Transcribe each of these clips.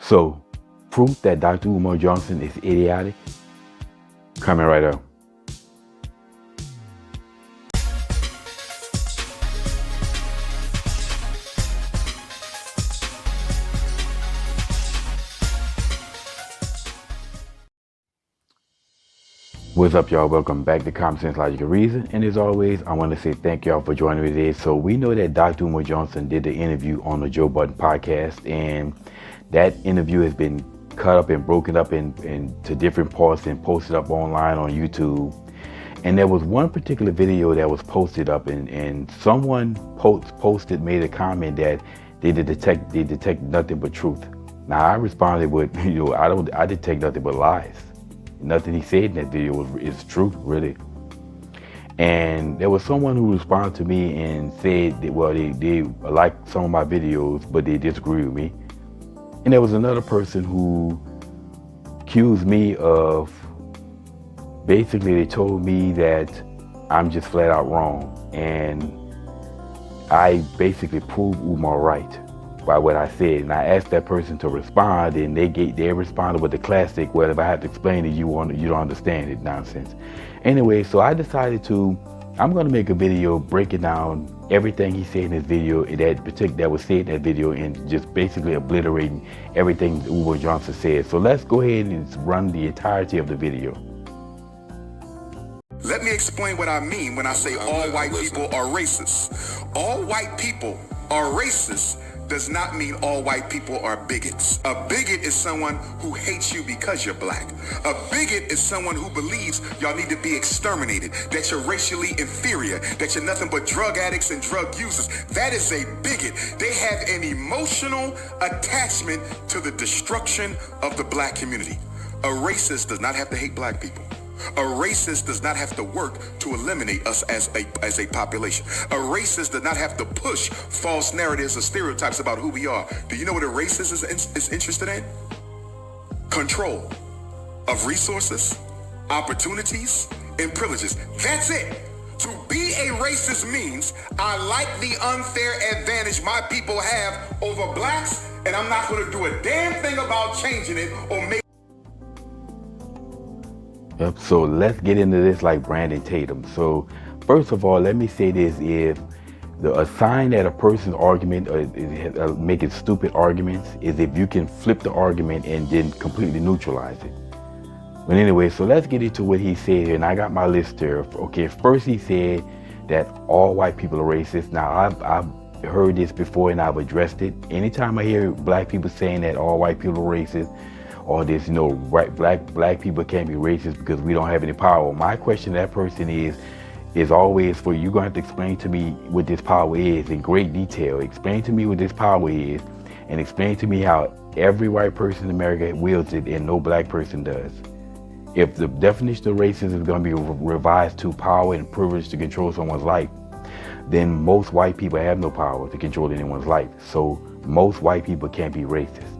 So, proof that Dr. Umar Johnson is idiotic? Coming right up. What's up, y'all? Welcome back to Common Sense, Logic, and Reason. And as always, I want to say thank y'all for joining me today. So we know that Dr. Umar Johnson did the interview on the Joe Budden podcast, and that interview has been cut up and broken up into different parts and posted up online on YouTube. And there was one particular video that was posted up, and someone posted made a comment that they detect nothing but truth. Now I responded with, I detect nothing but lies. Nothing he said in that video is truth, really. And there was someone who responded to me and said that, well, they like some of my videos, but they disagree with me. And there was another person who accused me of, basically they told me that I'm just flat out wrong. And I basically proved Umar right by what I said. And I asked that person to respond, and they responded with the classic, well, if I have to explain it, you don't understand it nonsense. Anyway, so I decided I'm going to make a video breaking down everything he said in his video that was said in that video, and just basically obliterating everything Umar Johnson said. So let's go ahead and run the entirety of the video. Let me explain what I mean when I say all white people are racist. All white people are racist does not mean all white people are bigots. A bigot is someone who hates you because you're black. A bigot is someone who believes y'all need to be exterminated, that you're racially inferior, that you're nothing but drug addicts and drug users. That is a bigot. They have an emotional attachment to the destruction of the black community. A racist does not have to hate black people. A racist does not have to work to eliminate us as a population. A racist does not have to push false narratives or stereotypes about who we are. Do you know what a racist is interested in? Control of resources, opportunities, and privileges. That's it. To be a racist means I like the unfair advantage my people have over blacks, and I'm not going to do a damn thing about changing it or making. Yep, so let's get into this like Brandon Tatum. So first of all, let me say this: if a sign that a person's argument is making stupid arguments is if you can flip the argument and then completely neutralize it. But anyway, so let's get into what he said here, and I got my list here. Okay, first he said that all white people are racist. Now I've heard this before and I've addressed it. Anytime I hear black people saying that all white people are racist, or this, black people can't be racist because we don't have any power. My question to that person is always, for you gonna have to explain to me what this power is in great detail. Explain to me what this power is, and explain to me how every white person in America wields it and no black person does. If the definition of racism is gonna be revised to power and privilege to control someone's life, then most white people have no power to control anyone's life. So most white people can't be racist.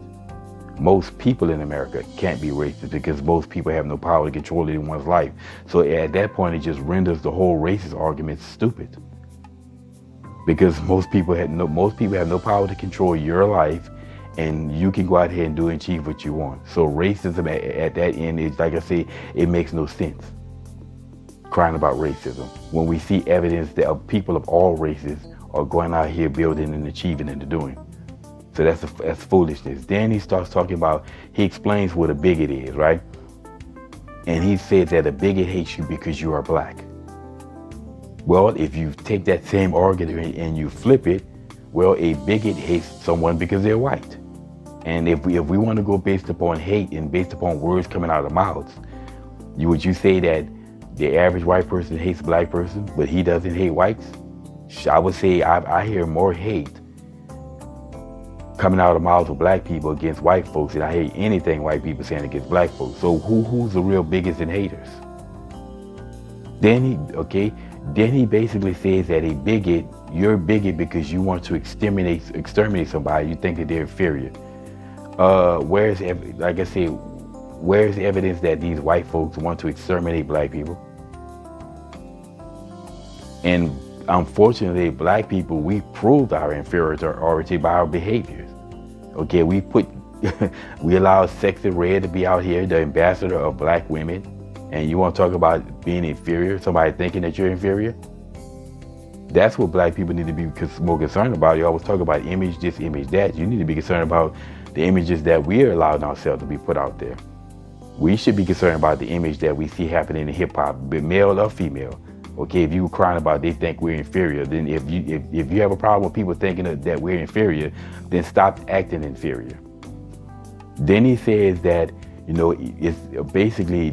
Most people in America can't be racist because most people have no power to control anyone's life. So at that point, it just renders the whole racist argument stupid. Because most people have no power to control your life, and you can go out here and do and achieve what you want. So racism at that end is, like I say, it makes no sense. Crying about racism when we see evidence that people of all races are going out here building and achieving and doing. So that's foolishness. Then he starts talking about, he explains what a bigot is, right? And he says that a bigot hates you because you are black. Well, if you take that same argument and you flip it, well, a bigot hates someone because they're white. And if we want to go based upon hate and based upon words coming out of mouths, would you say that the average white person hates a black person, but he doesn't hate whites? I would say I hear more hate coming out of the mouths of black people against white folks than I hate anything white people saying against black folks. So who's the real bigots and haters? Then he basically says that a bigot, you're a bigot because you want to exterminate somebody. You think that they're inferior. Where's evidence that these white folks want to exterminate black people? And unfortunately, black people, we proved our inferiority by our behaviors. Okay, we put We allow Sexy Red to be out here, the ambassador of black women. And you want to talk about being inferior, somebody thinking that you're inferior? That's what black people need to be more concerned about. You always talk about image this, image that. You need to be concerned about the images that we're allowing ourselves to be put out there. We should be concerned about the image that we see happening in hip hop, male or female. Okay, if you were crying about they think we're inferior, then if you have a problem with people thinking that we're inferior, then stop acting inferior. Then he says that, it's basically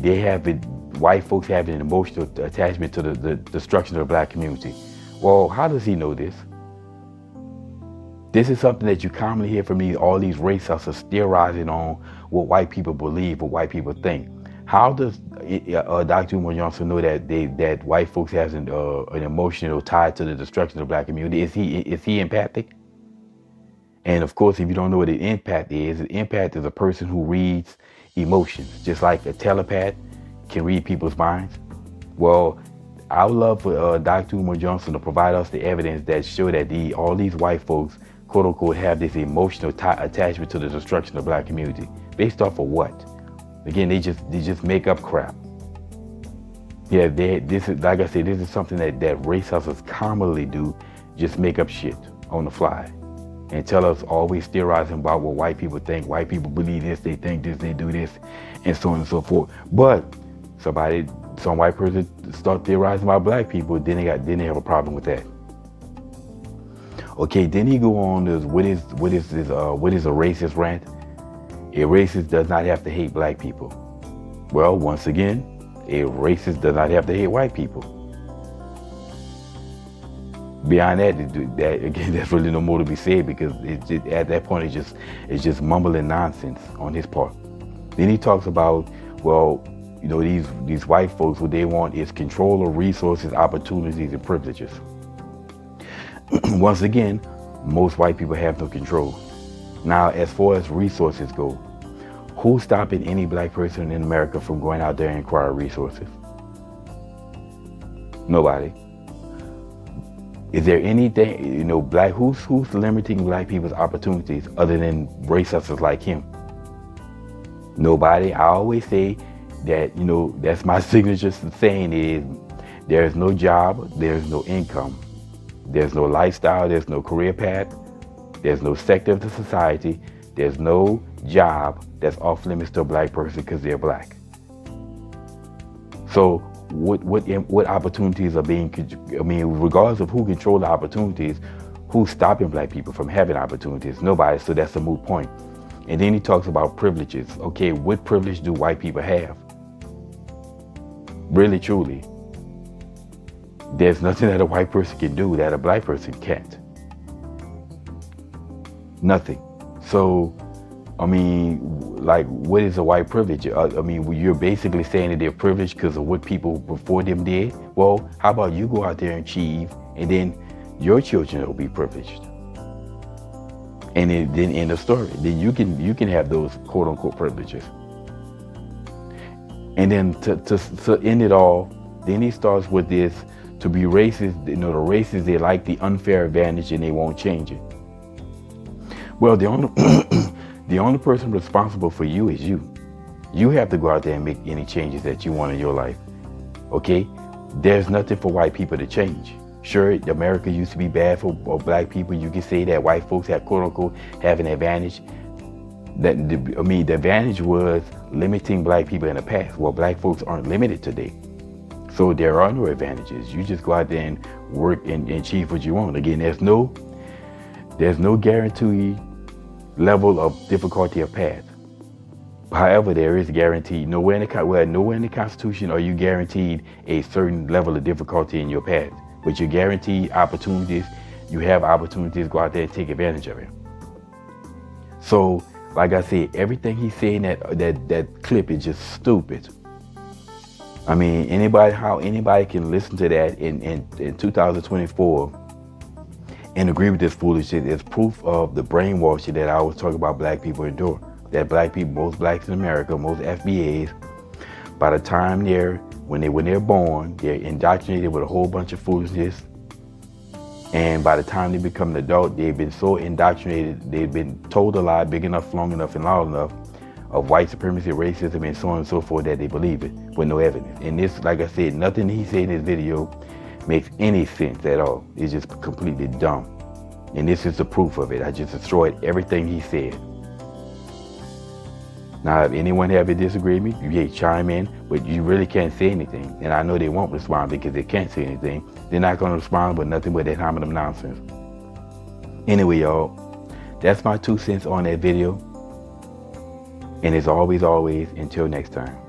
white folks have an emotional attachment to the destruction of the black community. Well, how does he know this? This is something that you commonly hear from all these race hustlers theorizing on what white people believe, what white people think. How does Dr. Umar Johnson know that white folks have an emotional tie to the destruction of the black community? Is he empathic? And of course, if you don't know what an empath is a person who reads emotions, just like a telepath can read people's minds. Well, I would love for Dr. Umar Johnson to provide us the evidence that show that all these white folks, quote unquote, have this emotional attachment to the destruction of the black community. Based off of what? Again, they just make up crap. Yeah, this is, like I said, this is something that race hustlers commonly do, just make up shit on the fly. And tell us, always theorizing about what white people think. White people believe this, they think this, they do this, and so on and so forth. But some white person start theorizing about black people, then they have a problem with that. Okay, then he go on to what is a racist rant? A racist does not have to hate black people. Well, once again, a racist does not have to hate white people. Beyond that again, there's really no more to be said, because at that point it's just mumbling nonsense on his part. Then he talks about, well, these white folks, what they want is control of resources, opportunities, and privileges. Once again, most white people have no control. Now, as far as resources go, who's stopping any black person in America from going out there and acquire resources? Nobody. Is there anything, who's limiting black people's opportunities other than race hustlers like him? Nobody. I always say that, that's my signature saying is, there's no job, there's no income, there's no lifestyle, there's no career path, there's no sector of the society, there's no job that's off limits to a black person because they're black. So what opportunities are being, regardless of who controls the opportunities, who's stopping black people from having opportunities? Nobody, so that's a moot point. And then he talks about privileges. Okay, what privilege do white people have? Really, truly, there's nothing that a white person can do that a black person can't. Nothing. So, what is a white privilege? You're basically saying that they're privileged because of what people before them did. Well, how about you go out there and achieve, and then your children will be privileged. And then end of story. Then you can have those quote unquote privileges. And then to end it all, then he starts with this: to be racist, the racists, they like the unfair advantage and they won't change it. Well, the only person responsible for you is you. You have to go out there and make any changes that you want in your life. Okay? There's nothing for white people to change. Sure, America used to be bad for black people. You can say that white folks have quote unquote have an advantage. The advantage was limiting black people in the past. Well, black folks aren't limited today. So there are no advantages. You just go out there and work and achieve what you want. Again, there's no guaranteed level of difficulty of path. However, there is guaranteed nowhere in the Constitution are you guaranteed a certain level of difficulty in your path. But you're guaranteed opportunities. You have opportunities. Go out there and take advantage of it. So, like I said, everything he's saying that clip is just stupid. How anybody can listen to that in 2024 and agree with this foolishness is proof of the brainwashing that I always talk about black people endure. That black people, most blacks in America, most FBAs, by the time when they're born, they're indoctrinated with a whole bunch of foolishness. And by the time they become an adult, they've been so indoctrinated, they've been told a lie big enough, long enough, and loud enough of white supremacy, racism, and so on and so forth that they believe it with no evidence. And this, like I said, nothing he said in his video makes any sense at all. It's just completely dumb. And this is the proof of it. I just destroyed everything he said. Now, if anyone have a disagree with me, you can chime in, but you really can't say anything. And I know they won't respond because they can't say anything. They're not going to respond with nothing but that hominem nonsense. Anyway, y'all, that's my 2 cents on that video. And as always, until next time.